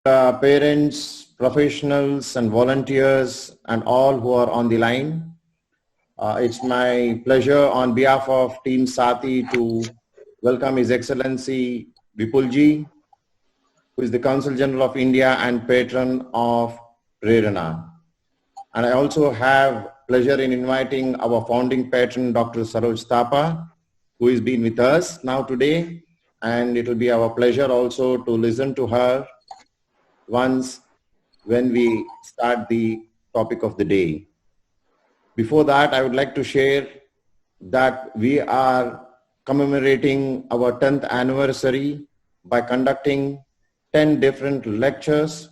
Parents, professionals and volunteers and all who are on the line. It's my pleasure on behalf of Team Sati to welcome His Excellency Vipulji, who is the Consul General of India and patron of Prerana. And I also have pleasure in inviting our founding patron, Dr. Saroj Thapa, who has been with us now today. And it will be our pleasure also to listen to her once when we start the topic of the day. Before that, I would like to share that we are commemorating our 10th anniversary by conducting 10 different lectures,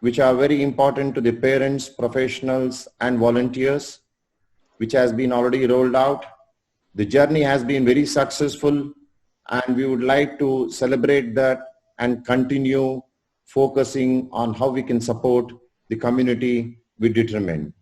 which are very important to the parents, professionals, and volunteers, which has been already rolled out. The journey has been very successful, and we would like to celebrate that and continue focusing on how we can support the community we determine.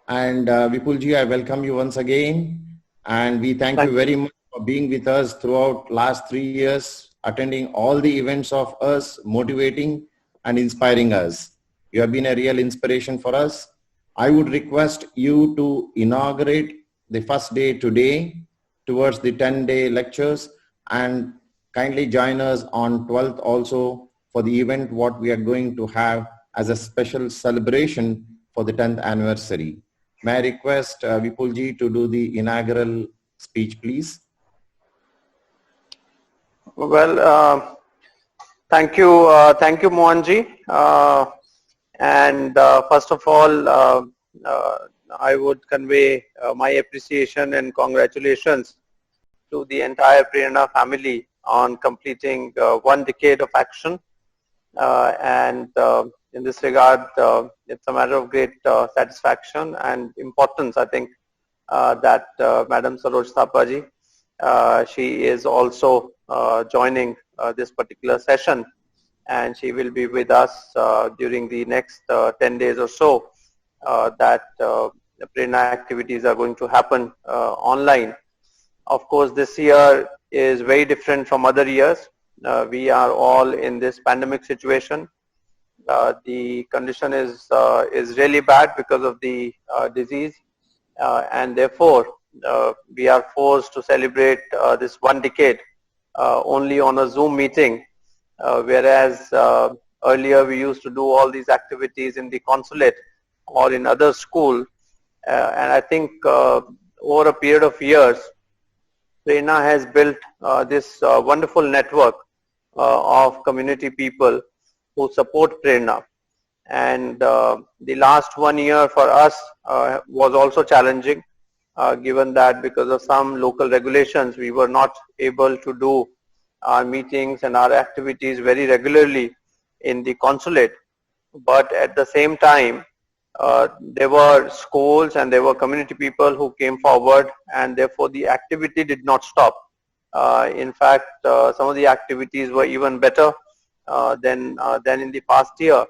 And Vipulji, I welcome you once again, and we thank you very much for being with us throughout last 3 years, attending all the events of us, motivating and inspiring us. You have been a real inspiration for us. I would request you to inaugurate the first day today towards the 10-day lectures, and kindly join us on 12th also for the event what we are going to have as a special celebration for the 10th anniversary. May I request Vipulji to do the inaugural speech, please? Well, thank you, Mohanji. First of all, I would convey my appreciation and congratulations to the entire Prerana family on completing 1 decade of action. In this regard, it's a matter of great satisfaction and importance, I think, that Madam Saroj Thapa ji, she is also joining this particular session, and she will be with us during the next 10 days or so that the Prerana activities are going to happen online. Of course, this year is very different from other years. We are all in this pandemic situation. The condition is really bad because of the disease, and therefore we are forced to celebrate this 1 decade only on a Zoom meeting, whereas earlier we used to do all these activities in the consulate or in other school. And I think over a period of years, Prerana has built this wonderful network of community people who support Prerana. And the last 1 year for us was also challenging, given that because of some local regulations, we were not able to do our meetings and our activities very regularly in the consulate. But at the same time, there were schools and there were community people who came forward, and therefore the activity did not stop. In fact, some of the activities were even better than in the past year.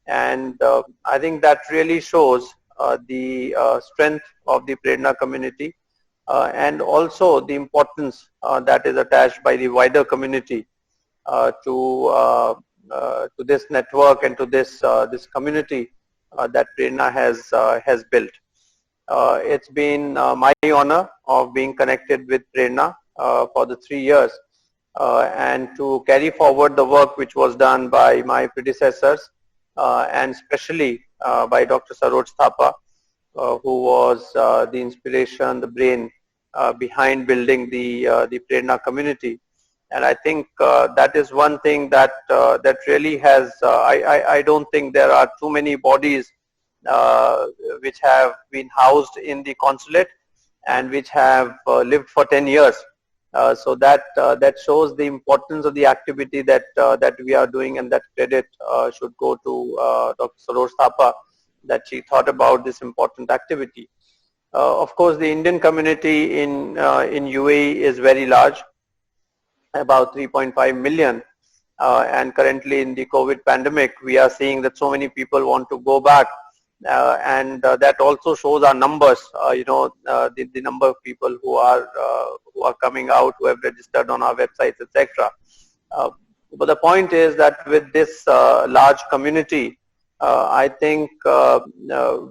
And I think that really shows the strength of the Prerana community and also the importance that is attached by the wider community to this network and to this community that Prerana has built. It's been my honor of being connected with Prerana for the 3 years and to carry forward the work which was done by my predecessors and especially by Dr. Saroj Thapa, who was the inspiration, the brain behind building the Prerana community. And I think that is one thing that really has, I don't think there are too many bodies which have been housed in the consulate and which have lived for 10 years. So that shows the importance of the activity that we are doing, and that credit should go to Dr. Saroj Thapa, that she thought about this important activity. Of course, the Indian community in UAE is very large, about 3.5 million. And currently in the COVID pandemic, we are seeing that so many people want to go back. And that also shows our numbers, the number of people who are coming out, who have registered on our websites, etc. But the point is that with this large community, I think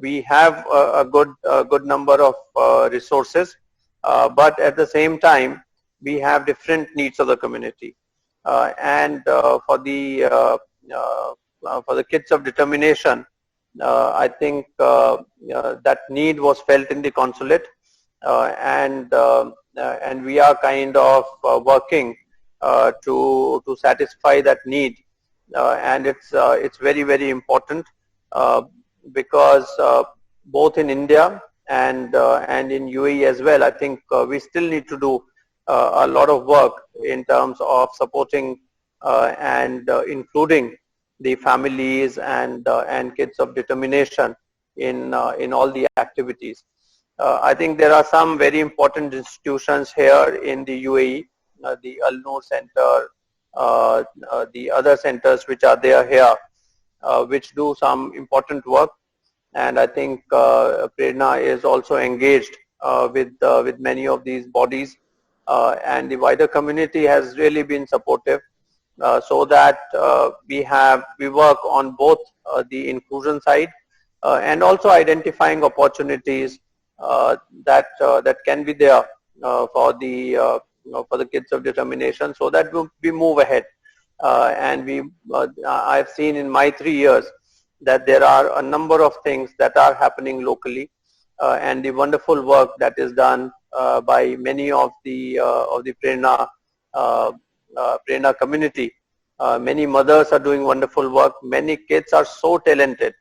we have a good number of resources, but at the same time, we have different needs of the community. For the kids of determination, I think that need was felt in the consulate, and we are kind of working to satisfy that need, and it's very important because both in India and in UAE as well, I think we still need to do a lot of work in terms of supporting and including the families and kids of determination in all the activities. I think there are some very important institutions here in the UAE, the Al Noor Center, the other centers which are there here, which do some important work. And I think Prerana is also engaged with many of these bodies, and the wider community has really been supportive, so that we work on both the inclusion side and also identifying opportunities that can be there for the kids of determination, so that we move ahead. And I've seen in my 3 years that there are a number of things that are happening locally, and the wonderful work that is done by many of the Prerana community. Many mothers are doing wonderful work. Many kids are so talented,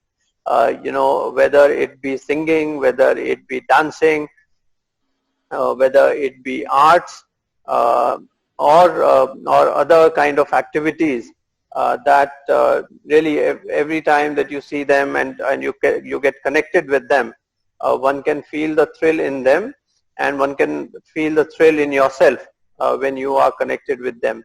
whether it be singing, whether it be dancing, whether it be arts, or other kind of activities that really every time that you see them and you get connected with them, one can feel the thrill in them, and one can feel the thrill in yourself when you are connected with them.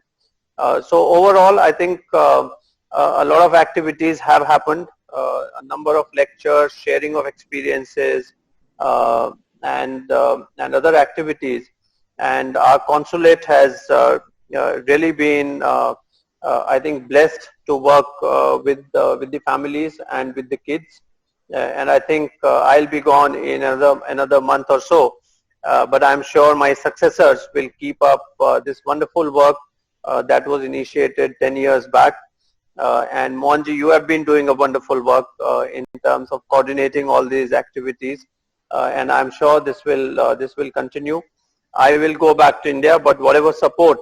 So overall, I think a lot of activities have happened, a number of lectures, sharing of experiences, and other activities. And our consulate has really been, I think, blessed to work with the families and with the kids. And I think I'll be gone in another month or so, but I'm sure my successors will keep up this wonderful work that was initiated 10 years back. And Mohanji, you have been doing a wonderful work in terms of coordinating all these activities, and I'm sure this will continue. I will go back to India, but whatever support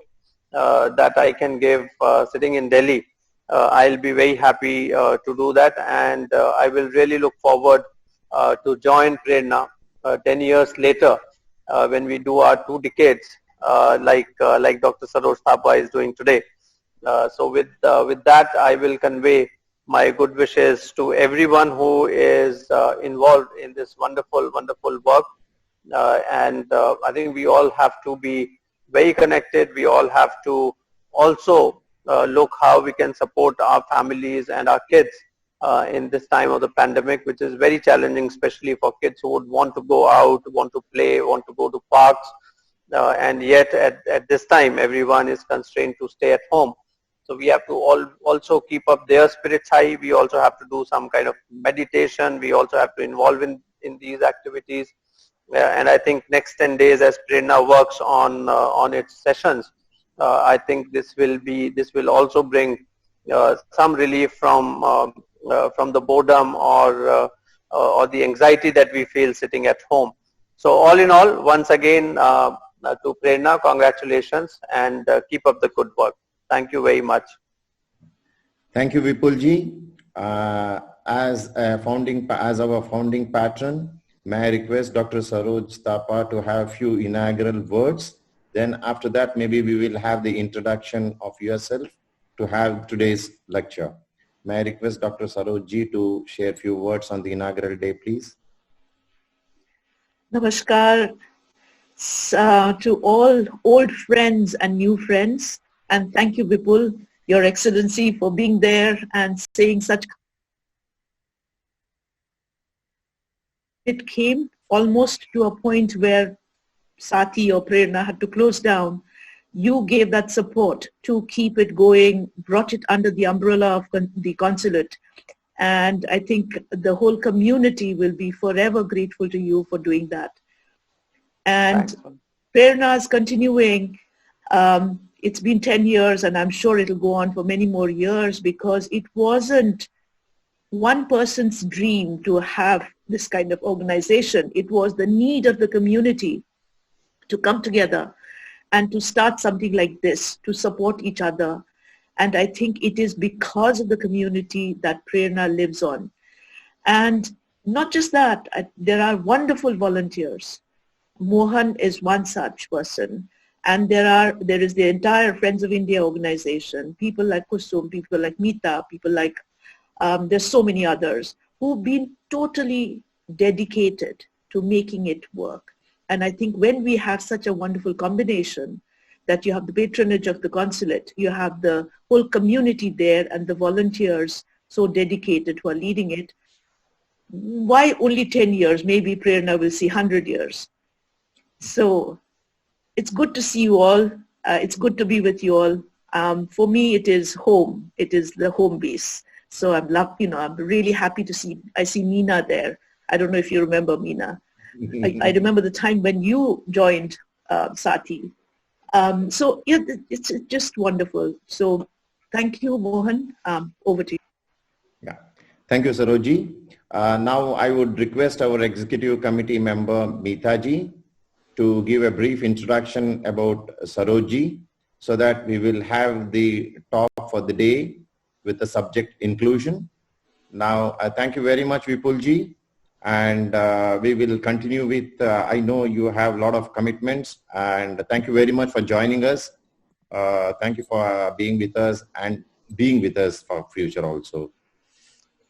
that I can give sitting in Delhi, I'll be very happy to do that, and I will really look forward to join Prerana 10 years later when we do our 2 decades, like Dr. Saroj Thapa is doing today. So with that, I will convey my good wishes to everyone who is involved in this wonderful work. And I think we all have to be very connected. We all have to also look how we can support our families and our kids in this time of the pandemic, which is very challenging, especially for kids who would want to go out, want to play, want to go to parks, and yet at this time everyone is constrained to stay at home. So we have to also keep up their spirits high. We also have to do some kind of meditation. We also have to involve in these activities. And I think next 10 days, as Prerana works on its sessions, I think this will also bring some relief from the boredom or the anxiety that we feel sitting at home. So all in all, once again, to Prerana, congratulations, and keep up the good work. Thank you very much. Thank you, Vipulji. As our founding patron, may I request Dr. Saroj Thapa to have few inaugural words. Then after that, maybe we will have the introduction of yourself to have today's lecture. May I request Dr. Saroj ji to share few words on the inaugural day, please. Namaskar to all old friends and new friends. And thank you, Vipul, Your Excellency, for being there and saying such. It came almost to a point where Sati or Prerana had to close down. You gave that support to keep it going, brought it under the umbrella of the consulate. And I think the whole community will be forever grateful to you for doing that. And Prerana is continuing. It's been 10 years, and I'm sure it'll go on for many more years, because it wasn't one person's dream to have this kind of organization. It was the need of the community to come together and to start something like this, to support each other. And I think it is because of the community that Prerana lives on. And not just that, there are wonderful volunteers. Mohan is one such person. And there is the entire Friends of India organization, people like Kusum, people like Meeta, people like, there's so many others who've been totally dedicated to making it work. And I think when we have such a wonderful combination, that you have the patronage of the consulate, you have the whole community there and the volunteers so dedicated who are leading it, why only 10 years? Maybe Prerana will see 100 years. So it's good to see you all. It's good to be with you all. For me, it is home. It is the home base. So I'm really happy to see, I see Meena there. I don't know if you remember Meena. I remember the time when you joined Sati. So yeah, it's just wonderful. So thank you, Mohan. Over to you. Yeah, thank you, Sarojji. Now I would request our executive committee member, Meeta ji, to give a brief introduction about Sarojji, so that we will have the talk for the day with the subject inclusion. Now, thank you very much, Vipulji. And we will continue with, I know you have a lot of commitments, and thank you very much for joining us. Thank you for being with us and being with us for future also.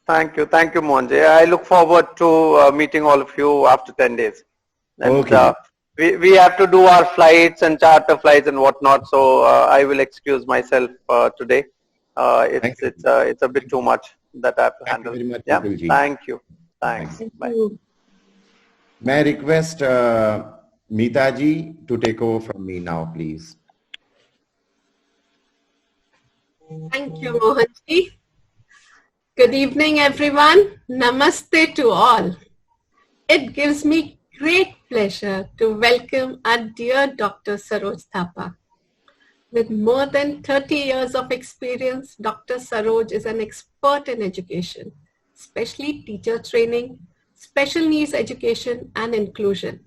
Thank you, Mohanji. I look forward to meeting all of you after 10 days. And, okay. We have to do our flights and charter flights and whatnot, so I will excuse myself today. It's a bit too much that I have to handle. Thank you very much, yeah. Vipulji. Thank you. Thanks. Thank Bye. you. May I request Meeta ji to take over from me now, please. Thank you, Mohanji. Good evening, everyone. Namaste to all. It gives me great pleasure to welcome our dear Dr. Saroj Thapa. With more than 30 years of experience, Dr. Saroj is an expert in education, especially teacher training, special needs education, and inclusion.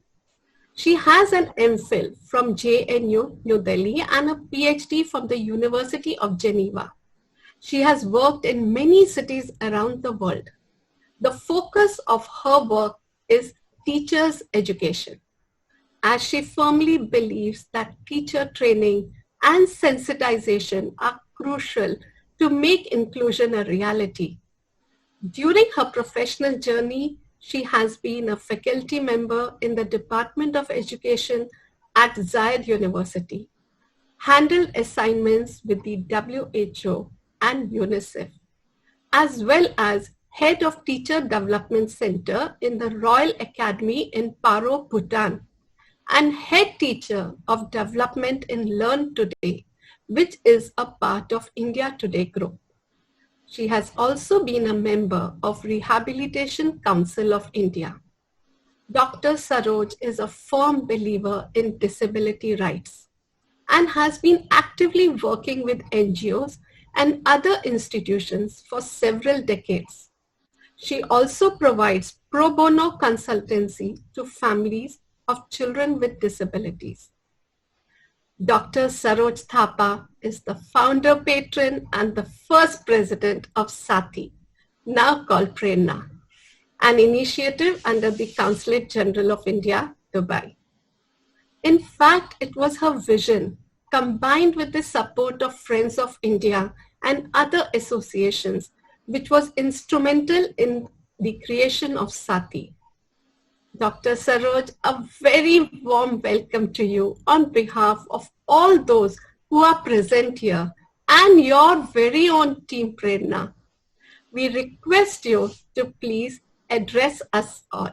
She has an MPhil from JNU, New Delhi, and a PhD from the University of Geneva. She has worked in many cities around the world. The focus of her work is teachers' education, as she firmly believes that teacher training and sensitization are crucial to make inclusion a reality. During her professional journey, she has been a faculty member in the Department of Education at Zayed University, handled assignments with the WHO and UNICEF, as well as head of Teacher Development Center in the Royal Academy in Paro, Bhutan, and head teacher of development in Learn Today, which is a part of India Today group. She has also been a member of Rehabilitation Council of India. Dr. Saroj is a firm believer in disability rights and has been actively working with NGOs and other institutions for several decades. She also provides pro bono consultancy to families of children with disabilities. Dr. Saroj Thapa is the founder patron and the first president of Sati, now called Prerana, an initiative under the Consulate General of India, Dubai. In fact, it was her vision, combined with the support of Friends of India and other associations, which was instrumental in the creation of Sati. Dr. Saroj, a very warm welcome to you on behalf of all those who are present here and your very own team Prerana. We request you to please address us all.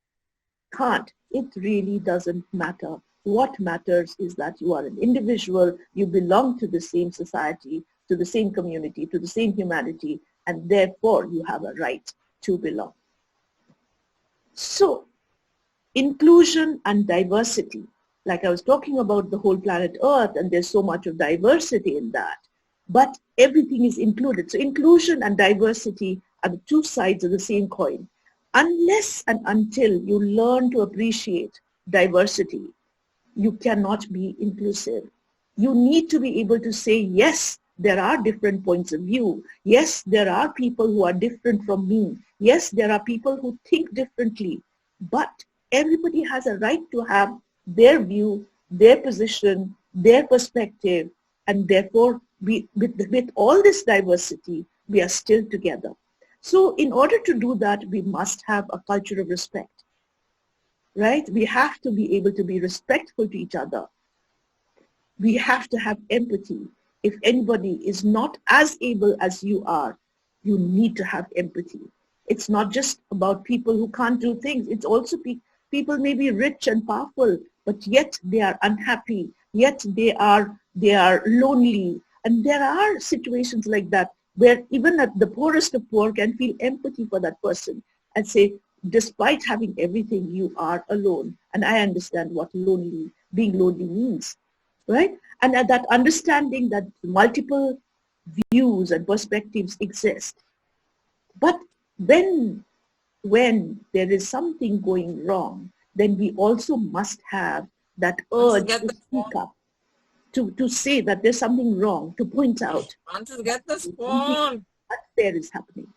can't. It really doesn't matter. What matters is that you are an individual, you belong to the same society, to the same community, to the same humanity, and therefore you have a right to belong. So, inclusion and diversity, like I was talking about the whole planet Earth, and there's so much of diversity in that, but everything is included. So inclusion and diversity are the two sides of the same coin. Unless and until you learn to appreciate diversity, you cannot be inclusive. You need to be able to say, yes, there are different points of view. Yes, there are people who are different from me. Yes, there are people who think differently. But everybody has a right to have their view, their position, their perspective, and therefore with all this diversity, we are still together. So in order to do that, we must have a culture of respect, right? We have to be able to be respectful to each other. We have to have empathy. If anybody is not as able as you are, you need to have empathy. It's not just about people who can't do things. It's also people may be rich and powerful, but yet they are unhappy, yet they are lonely. And there are situations like that where even the poorest of poor can feel empathy for that person and say, despite having everything, you are alone. And I understand what being lonely means, right? And at that understanding that multiple views and perspectives exist. But when there is something going wrong, then we also must have that urge to speak up, to say that there's something wrong, to point out get the spoon. What there is happening.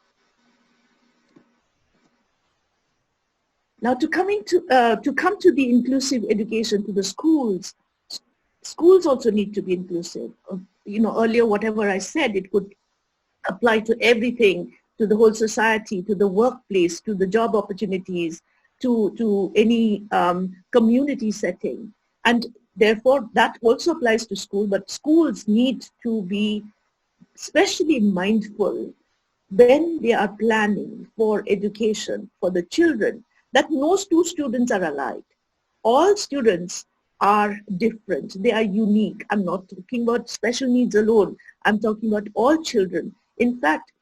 Now to come to the inclusive education, to the schools also need to be inclusive. Earlier whatever I said, it could apply to everything, to the whole society, to the workplace, to the job opportunities, to any community setting. And therefore, that also applies to school, but schools need to be especially mindful when they are planning for education for the children, that no two students are alike. All students are different. They are unique. I'm not talking about special needs alone. I'm talking about all children. In fact,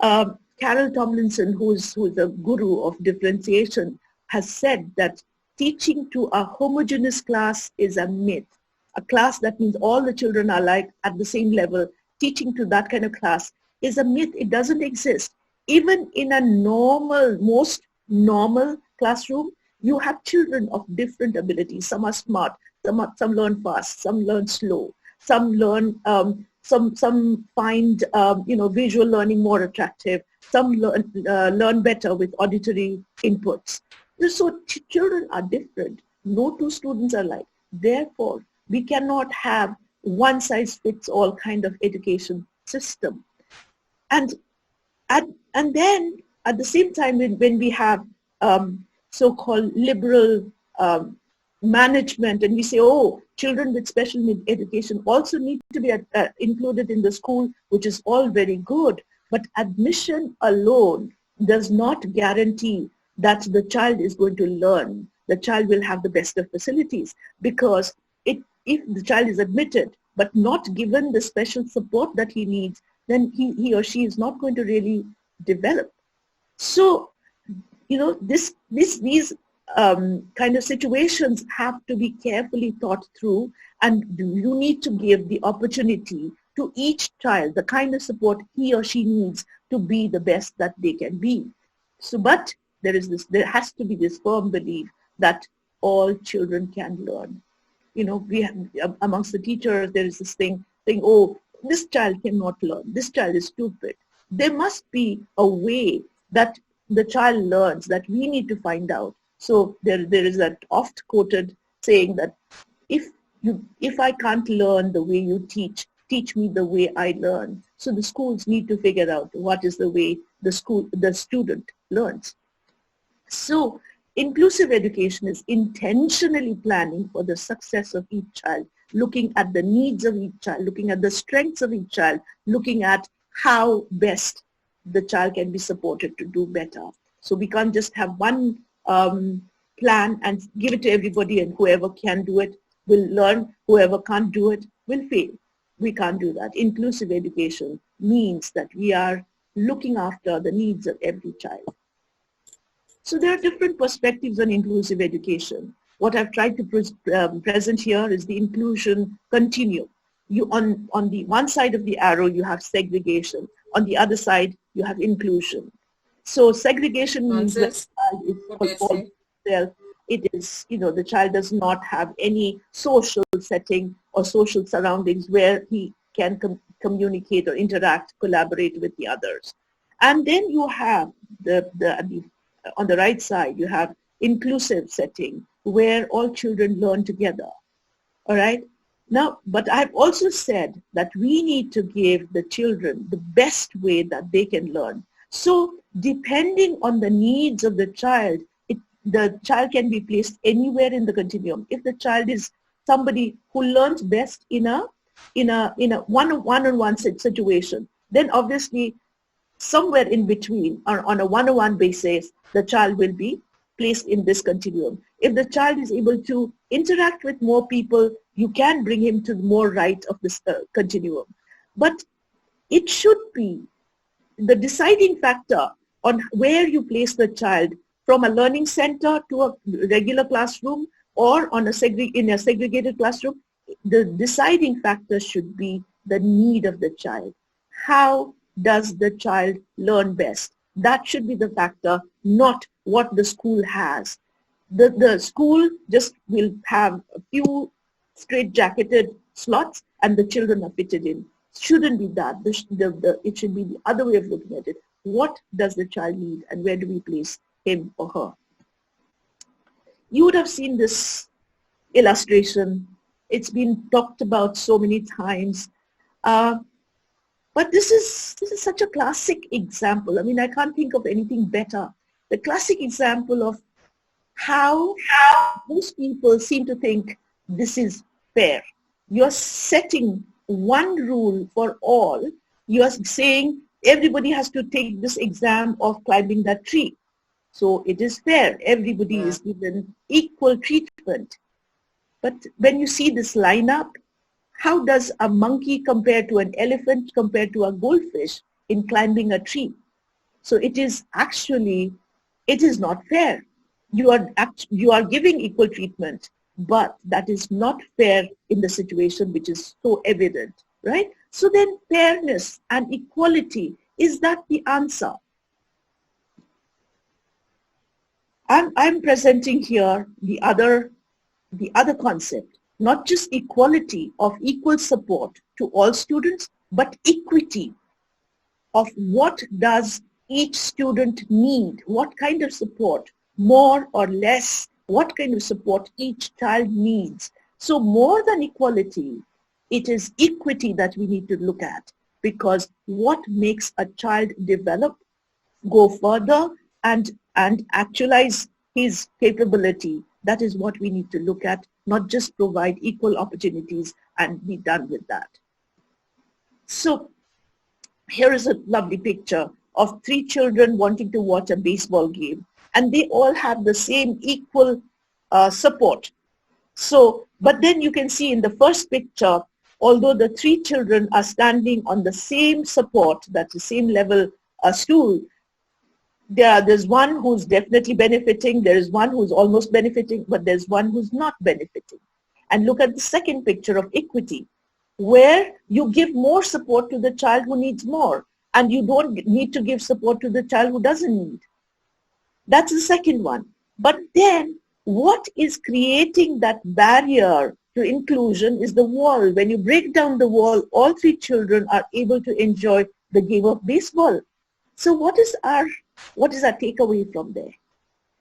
Carol Tomlinson, who's a guru of differentiation, has said that teaching to a homogeneous class is a myth. A class that means all the children are at the same level, teaching to that kind of class is a myth. It doesn't exist. Even in a most normal classroom, you have children of different abilities. Some are smart, some learn fast, some learn slow, some learn, some find visual learning more attractive, some learn better with auditory inputs. So children are different. No two students are alike. Therefore, we cannot have one size fits all kind of education system. And then at the same time, when we have so-called liberal management, and we say, oh, children with special need education also need to be included in the school, which is all very good. But admission alone does not guarantee that the child is going to learn. The child will have the best of facilities, because if the child is admitted but not given the special support that he needs, then he or she is not going to really develop. So, these kind of situations have to be carefully thought through, and you need to give the opportunity to each child the kind of support he or she needs to be the best that they can be. So, but there has to be this firm belief that all children can learn. We have, amongst the teachers, there is this thing saying, oh, this child cannot learn, this child is stupid. There must be a way that the child learns that we need to find out. So there is that oft quoted saying that if I can't learn the way you teach me the way I learn. So the schools need to figure out what is the way the student learns. So inclusive education is intentionally planning for the success of each child, looking at the needs of each child, looking at the strengths of each child, looking at how best the child can be supported to do better. So we can't just have one plan and give it to everybody, and whoever can do it will learn, whoever can't do it will fail. We can't do that. Inclusive education means that we are looking after the needs of every child. So there are different perspectives on inclusive education. What I've tried to present here is the inclusion continuum. On the one side of the arrow, you have segregation. On the other side, you have inclusion. So segregation means that the child is for himself. It is, the child does not have any social setting or social surroundings where he can communicate or interact, collaborate with the others. And then you have on the right side, you have inclusive setting where all children learn together. All right. Now, but I've also said that we need to give the children the best way that they can learn. So depending on the needs of the child, the child can be placed anywhere in the continuum. If the child is somebody who learns best in a one-on-one situation, then obviously somewhere in between or on a one-on-one basis, the child will be placed in this continuum. If the child is able to interact with more people, you can bring him to more right of this continuum. But it should be the deciding factor on where you place the child, from a learning center to a regular classroom or in a segregated classroom. The deciding factor should be the need of the child. How does the child learn best? That should be the factor, not what the school has. The school just will have a few straight-jacketed slots and the children are fitted in. Shouldn't be that. It should be the other way of looking at it. What does the child need and where do we place him or her? You would have seen this illustration. It's been talked about so many times. But this is such a classic example. I mean, I can't think of anything better. The classic example of how most people seem to think this is fair. You're setting one rule for all. You're saying everybody has to take this exam of climbing that tree. So it is fair. Everybody is given equal treatment. But when you see this lineup, how does a monkey compare to an elephant compare to a goldfish in climbing a tree? So it is not fair. You are giving equal treatment, but that is not fair in the situation which is so evident, right? So then fairness and equality, is that the answer? I'm presenting here the other concept, not just equality of equal support to all students, but equity of what does each student need, what kind of support, more or less, what kind of support each child needs. So more than equality, it is equity that we need to look at, because what makes a child develop, go further, and actualize his capability, that is what we need to look at, not just provide equal opportunities and be done with that. So here is a lovely picture of 3 children wanting to watch a baseball game, and they all have the same equal support. So, but then you can see in the first picture, although the 3 children are standing on the same support, that's the same level stool, there's one who's definitely benefiting, there is one who's almost benefiting, but there's one who's not benefiting. And look at the second picture of equity, where you give more support to the child who needs more, and you don't need to give support to the child who doesn't need. That's the second one. But then what is creating that barrier to inclusion is the wall. When you break down the wall, all 3 children are able to enjoy the game of baseball. So what is our takeaway from there?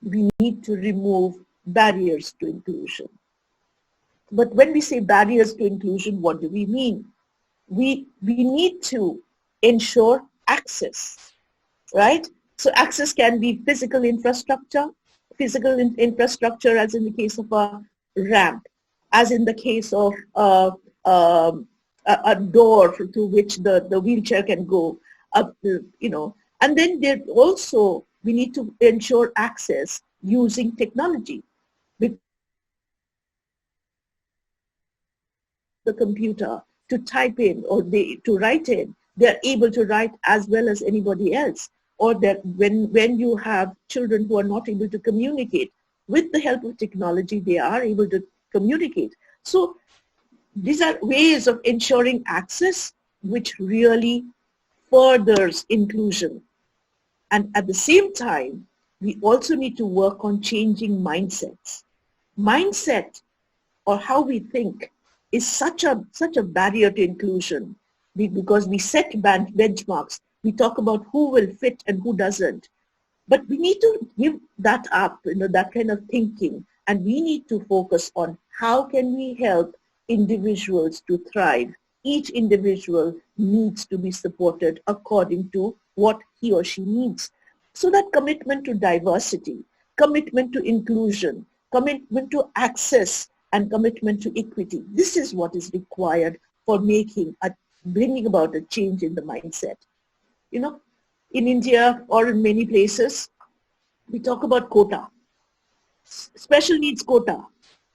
We need to remove barriers to inclusion. But when we say barriers to inclusion, what do we mean? We need to ensure access, right? So access can be physical infrastructure as in the case of a ramp, as in the case of a door through which the wheelchair can go, And then we need to ensure access using technology. the computer to type in or to write in, they're able to write as well as anybody else. Or that when you have children who are not able to communicate, with the help of technology, they are able to communicate. So these are ways of ensuring access which really furthers inclusion. And at the same time, we also need to work on changing mindsets. Mindset, or how we think, is such a barrier to inclusion because we set benchmarks. We talk about who will fit and who doesn't. But we need to give that up, that kind of thinking, and we need to focus on how can we help individuals to thrive. Each individual needs to be supported according to what he or she needs. So that commitment to diversity, commitment to inclusion, commitment to access, and commitment to equity, this is what is required for bringing about a change in the mindset. In India or in many places, we talk about quota, special needs quota.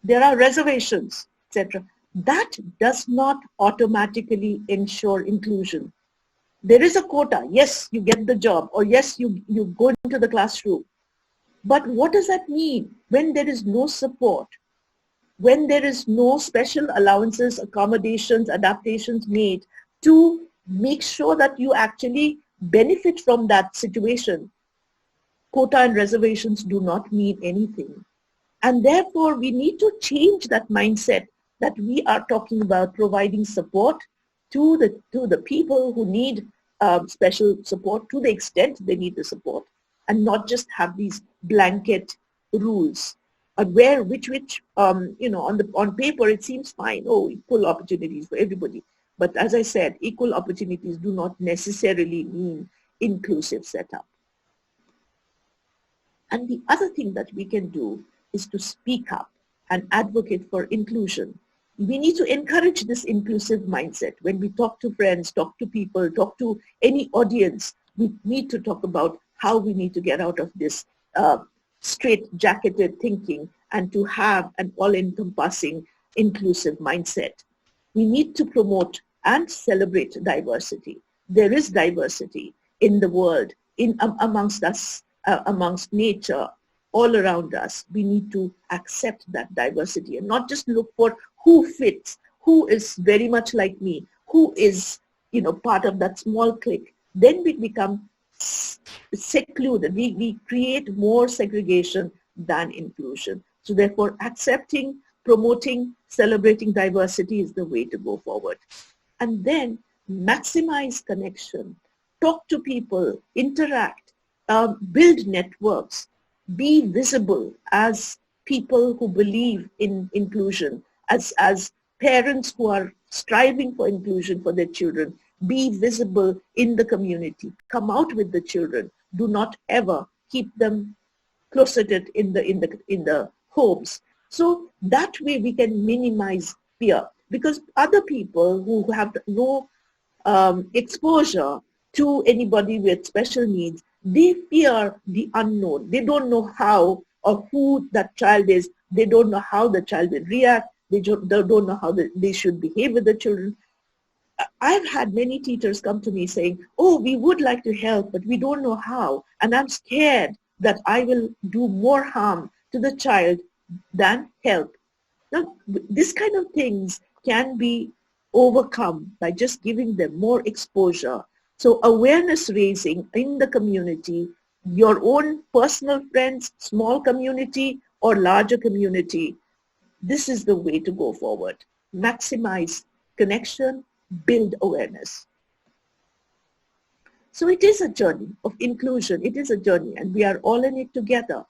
There are reservations, etc. That does not automatically ensure inclusion. There is a quota. Yes, you get the job, or yes, you go into the classroom. But what does that mean when there is no support? When there is no special allowances, accommodations, adaptations made to make sure that you actually benefit from that situation, quota and reservations do not mean anything. And therefore, we need to change that mindset that we are talking about providing support to the people who need special support to the extent they need the support, and not just have these blanket rules which on paper it seems fine. Oh, equal opportunities for everybody. But as I said, equal opportunities do not necessarily mean inclusive setup. And the other thing that we can do is to speak up and advocate for inclusion. We need to encourage this inclusive mindset. When we talk to friends, talk to people, talk to any audience, we need to talk about how we need to get out of this straight-jacketed thinking and to have an all-encompassing inclusive mindset. We need to promote and celebrate diversity. There is diversity in the world, amongst us, amongst nature, all around us. We need to accept that diversity and not just look for who fits, who is very much like me, who is part of that small clique. Then we become secluded. We create more segregation than inclusion. So therefore, accepting, promoting, celebrating diversity is the way to go forward. And then maximize connection, talk to people, interact, build networks, be visible as people who believe in inclusion, as parents who are striving for inclusion for their children. Be visible in the community. Come out with the children. Do not ever keep them closeted in the homes. So that way we can minimize fear, because other people who have no exposure to anybody with special needs, they fear the unknown. They don't know how or who that child is. They don't know how the child will react. They don't know how they should behave with the children. I've had many teachers come to me saying, oh, we would like to help, but we don't know how. And I'm scared that I will do more harm to the child than help. Now, this kind of things can be overcome by just giving them more exposure. So awareness raising in the community, your own personal friends, small community or larger community, this is the way to go forward. Maximize connection, build awareness. So it is a journey of inclusion. It is a journey, and we are all in it together.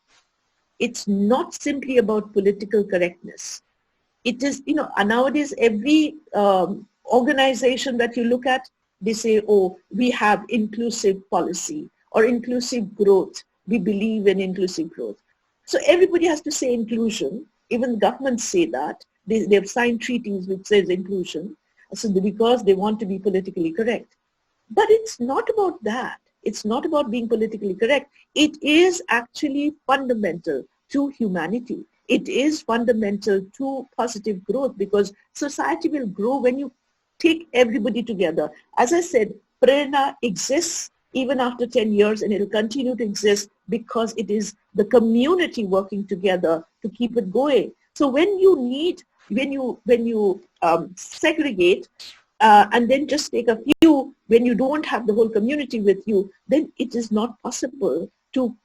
It's not simply about political correctness. It is, nowadays every organization that you look at, they say, oh, we have inclusive policy or inclusive growth. We believe in inclusive growth. So everybody has to say inclusion. Even governments say that. They've signed treaties which says inclusion. So because they want to be politically correct. But it's not about that. It's not about being politically correct. It is actually fundamental to humanity. it is fundamental to positive growth, because society will grow when you take everybody together. As I said, Prerana exists even after 10 years, and it will continue to exist because it is the community working together to keep it going. So when you segregate and then just take a few, when you don't have the whole community with you, then it is not possible to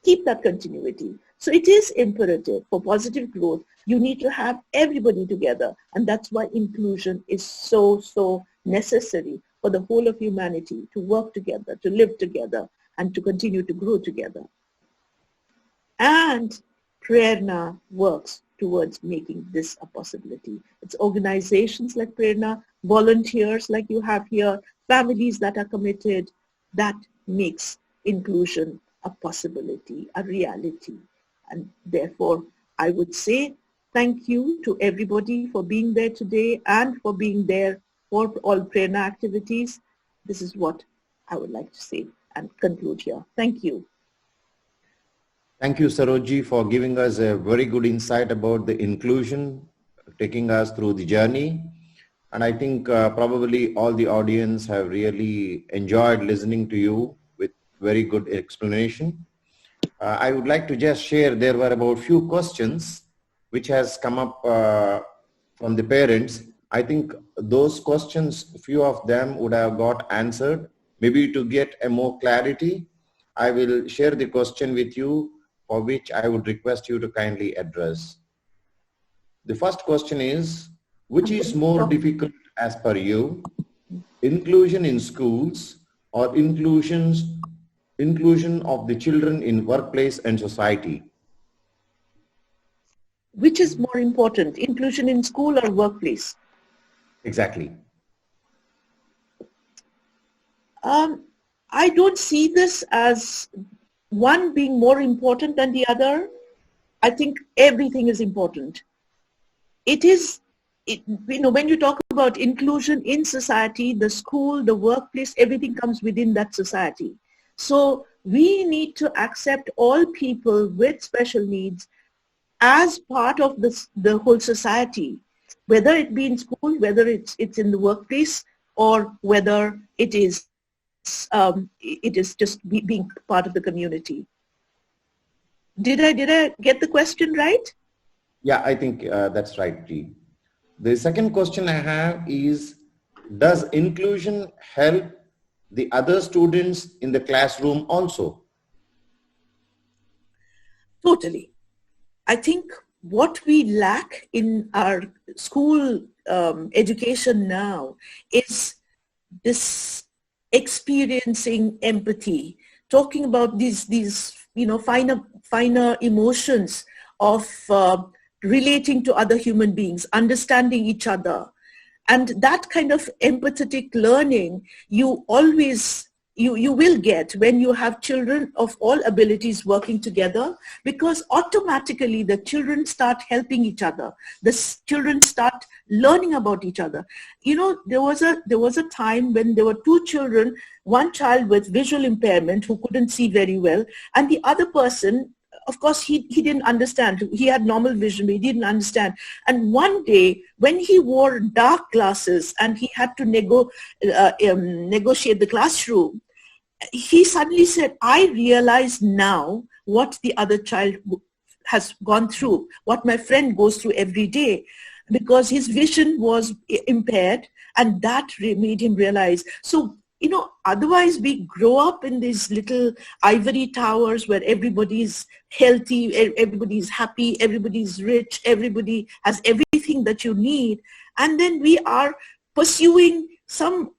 keep that continuity. So it is imperative for positive growth. You need to have everybody together, and that's why inclusion is so necessary for the whole of humanity to work together, to live together, and to continue to grow together. And Prerana works towards making this a possibility. It's organizations like Prerana, volunteers like you have here, families that are committed, that makes inclusion a possibility, a reality. And therefore, I would say thank you to everybody for being there today and for being there for all Prerana activities. This is what I would like to say and conclude here. Thank you. Thank you, Sarojji, for giving us a very good insight about the inclusion, taking us through the journey. And I think probably all the audience have really enjoyed listening to you with very good explanation. I would like to just share, there were about few questions which has come up from the parents. I think those questions, few of them would have got answered. Maybe to get a more clarity, I will share the question with you, for which I would request you to kindly address. The first question is, which is more difficult as per you, inclusion in schools or inclusion of the children in workplace and society? Which is more important, inclusion in school or workplace? Exactly. I don't see this as one being more important than the other. I think everything is important. When you talk about inclusion in society, the school, the workplace, everything comes within that society. So we need to accept all people with special needs as part of the whole society, whether it be in school, whether it's in the workplace, or whether it is just being part of the community. Did I get the question right? Yeah, I think that's right, G. The second question I have is, does inclusion help the other students in the classroom also? Totally. I think what we lack in our school education now is this experiencing empathy, talking about these finer emotions of relating to other human beings, understanding each other. And that kind of empathetic learning you will get when you have children of all abilities working together, because automatically the children start helping each other. The children start learning about each other. There was a time when there were two children, one child with visual impairment who couldn't see very well, and the other person, of course, he didn't understand. He had normal vision, but he didn't understand. And one day, when he wore dark glasses and he had to negotiate the classroom, he suddenly said, I realize now what the other child has gone through, what my friend goes through every day, because his vision was impaired, and that made him realize. So, otherwise we grow up in these little ivory towers where everybody is healthy, everybody is happy, everybody is rich, everybody has everything that you need. And then we are pursuing some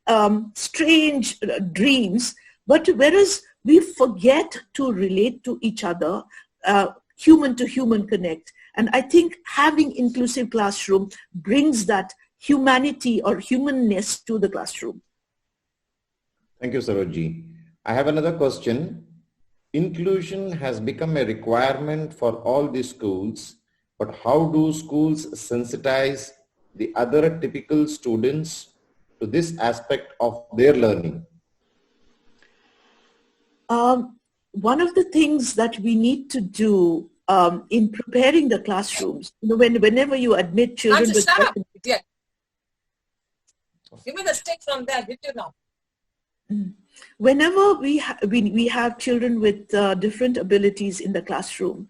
strange dreams, but whereas we forget to relate to each other, human to human connect. And I think having inclusive classroom brings that humanity or humanness to the classroom. Thank you, Sarojji. I have another question. Inclusion has become a requirement for all the schools, but how do schools sensitize the other typical students to this aspect of their learning? One of the things that we need to do in preparing the classrooms, whenever you admit children Nancy, with shut up, idiot. Give me the stick from there. Hit you now. whenever we have children with different abilities in the classroom,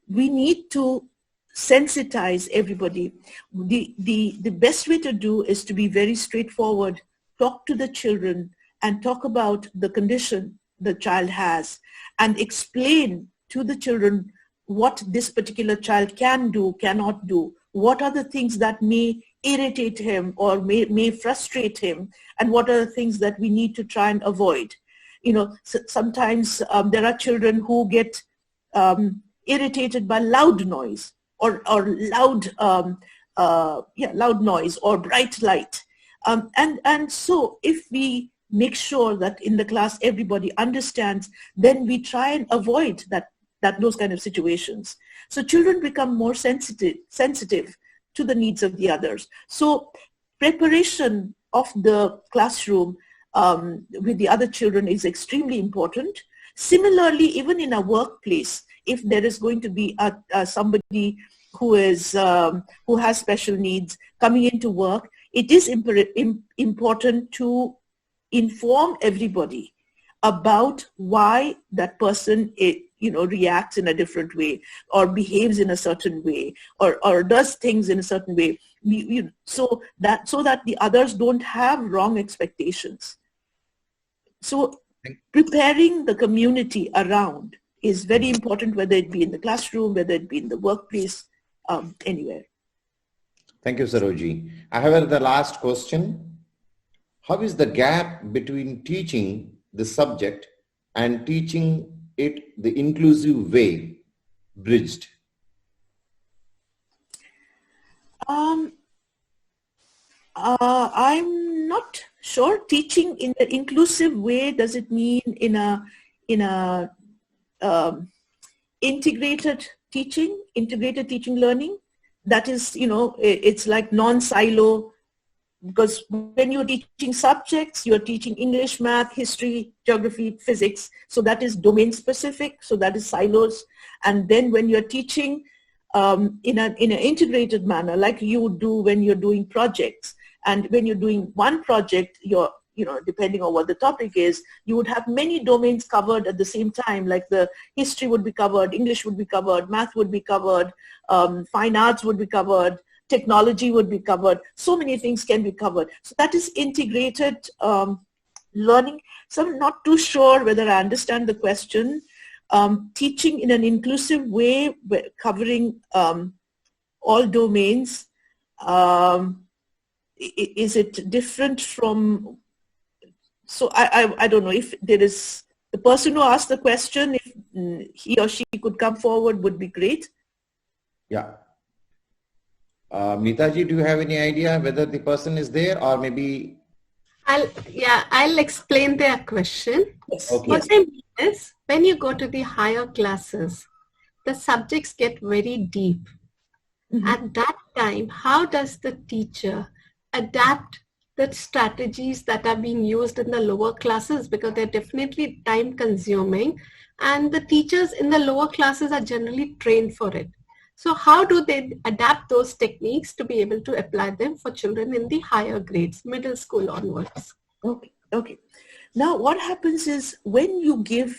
we need to sensitize everybody. The best way to do is to be very straightforward, talk to the children and talk about the condition the child has and explain to the children what this particular child can do, cannot do, what are the things that may irritate him or may frustrate him, and what are the things that we need to try and avoid. Sometimes there are children who get irritated by loud noise or loud noise or bright light. And so if we make sure that in the class everybody understands, then we try and avoid those kind of situations. So children become more sensitive to the needs of the others. So preparation of the classroom with the other children is extremely important. Similarly, even in a workplace, if there is going to be somebody who has special needs coming into work, it is important to inform everybody about why that person reacts in a different way or behaves in a certain way or does things in a certain way, so that the others don't have wrong expectations. So preparing the community around is very important, whether it be in the classroom, whether it be in the workplace, anywhere. Thank you, Saroji. I have the last question. How is the gap between teaching the subject and teaching it the inclusive way bridged? I'm not sure. Teaching in the inclusive way, does it mean in a integrated teaching learning? That is, it's like non-silo, because when you're teaching subjects, you're teaching English, math, history, geography, physics. So that is domain specific. So that is silos. And then when you're teaching in an integrated manner, like you do when you're doing projects, and when you're doing one project, depending on what the topic is, you would have many domains covered at the same time, like the history would be covered, English would be covered, math would be covered, fine arts would be covered, technology would be covered. So many things can be covered. So that is integrated learning. So I'm not too sure whether I understand the question. Teaching in an inclusive way, covering all domains, is it different from... So I don't know if there is... The person who asked the question, if he or she could come forward, would be great. Yeah. Neetaji, do you have any idea whether the person is there, or maybe... I'll explain their question. Yes. Okay. What I mean is, when you go to the higher classes, the subjects get very deep. Mm-hmm. At that time, how does the teacher adapt the strategies that are being used in the lower classes? Because they're definitely time consuming, and the teachers in the lower classes are generally trained for it. So how do they adapt those techniques to be able to apply them for children in the higher grades, middle school onwards? Okay. Now what happens is, when you give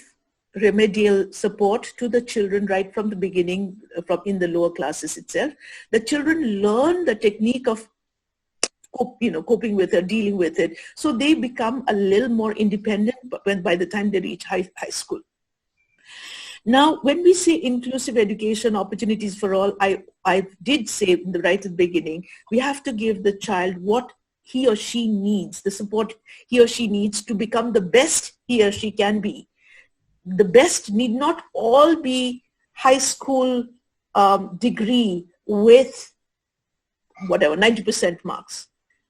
remedial support to the children right from the beginning, from in the lower classes itself, the children learn the technique of coping with it, dealing with it. So they become a little more independent by the time they reach high school. Now, when we say inclusive education, opportunities for all, I did say right at the beginning, we have to give the child what he or she needs, the support he or she needs to become the best he or she can be. The best need not all be high school degree with whatever, 90% marks.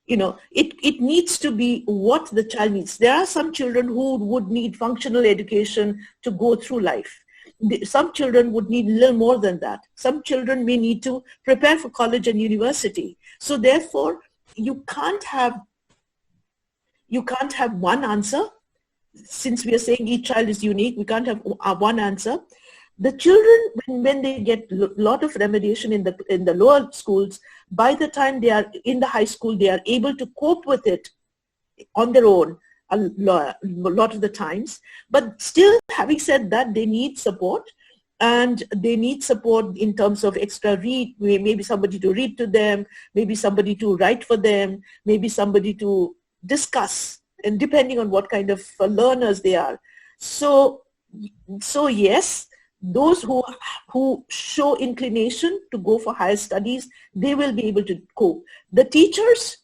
It needs to be what the child needs. There are some children who would need functional education to go through life. Some children would need a little more than that. Some children may need to prepare for college and university. So therefore, you can't have one answer. Since we are saying each child is unique, we can't have one answer. The children, when they get a lot of remediation in the lower schools, by the time they are in the high school, they are able to cope with it on their own a lot of the times. But still, having said that, they need support. And they need support in terms of extra read, maybe somebody to read to them, maybe somebody to write for them, maybe somebody to discuss, and depending on what kind of learners they are. So yes, those who show inclination to go for higher studies, they will be able to cope. The teachers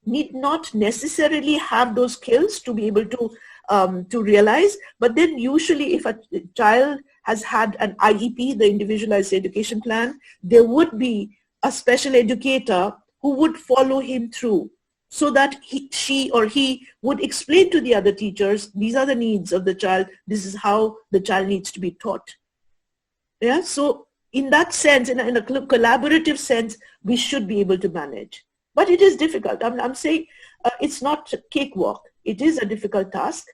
need not necessarily have those skills to be able to realize, but then usually if a child has had an IEP, the Individualized Education Plan, there would be a special educator who would follow him through, so that she or he would explain to the other teachers, these are the needs of the child, this is how the child needs to be taught. Yeah, so in that sense, in a collaborative sense, we should be able to manage. But it is difficult. I'm saying it's not cakewalk. It is a difficult task,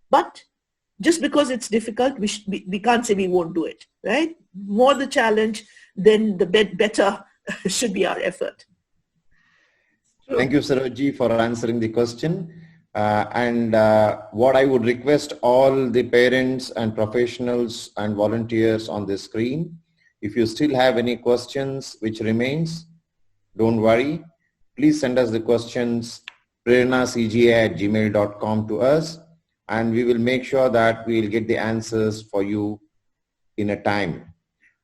but just because it's difficult, we can't say we won't do it, right? More the challenge, then the better should be our effort. Thank you, Saroj, for answering the question. What I would request all the parents and professionals and volunteers on the screen, if you still have any questions which remains, don't worry. Please send us the questions preranacga@gmail.com to us, and we will make sure that we will get the answers for you in a time.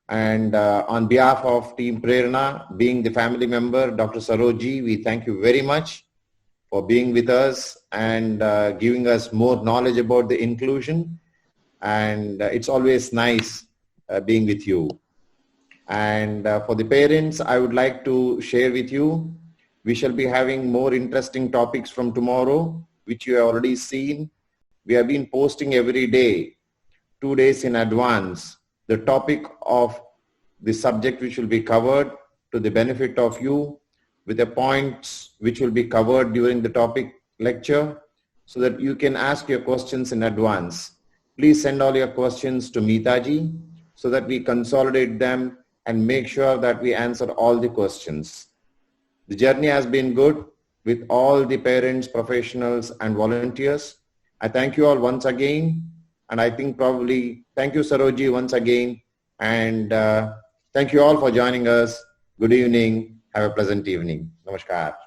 And on behalf of Team Prerana, being the family member, Dr. Saroj, we thank you very much for being with us and giving us more knowledge about the inclusion. And it's always nice being with you. And for the parents, I would like to share with you, we shall be having more interesting topics from tomorrow, which you have already seen. We have been posting every day, 2 days in advance, the topic of the subject which will be covered to the benefit of you, with the points which will be covered during the topic lecture, so that you can ask your questions in advance. Please send all your questions to Meetaji so that we consolidate them and make sure that we answer all the questions. The journey has been good with all the parents, professionals, and volunteers. I thank you all once again, and I think probably thank you, Saroj, once again, and thank you all for joining us. Good evening. Have a pleasant evening. Namaskar.